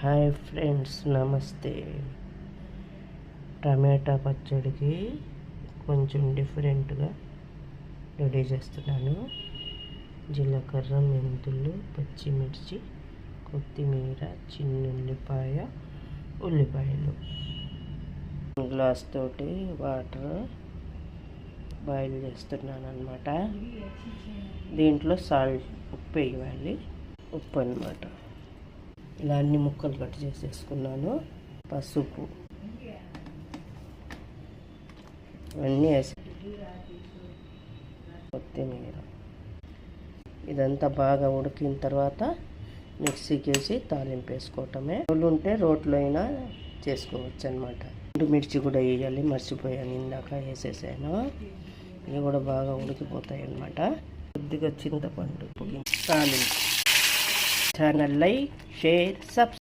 Hi friends, నమస్తే. టమాటా పచ్చడికి కొంచెం డిఫరెంట్గా రెడీ చేస్తున్నాను. జీలకర్ర, మెంతులు, పచ్చిమిర్చి, కొత్తిమీర, చిన్నుల్లిపాయ, ఉల్లిపాయలు. గ్లాస్ తోటి వాటర్ బాయిల్ చేస్తున్నాను అన్నమాట. దీంట్లో సాల్ట్, ఉప్పు వేయాలి. ఉప్పు అన్నమాట. ఇలా అన్ని ముక్కలు కట్ చేసేసుకున్నాను. పసుపు అన్నీ వేసి, కొత్తిమీర, ఇదంతా బాగా ఉడికిన తర్వాత మిక్సీకి వేసి తాలింపు వేసుకోవటమే. రోలు ఉంటే రోట్లో అయినా చేసుకోవచ్చు అనమాట. మిర్చి కూడా వేయాలి, మర్చిపోయాను, ఇందాక వేసేసాను. ఇవి కూడా బాగా ఉడికిపోతాయి అన్నమాట. కొద్దిగా చింతపండు తాలింపు. Channel like, share, subscribe.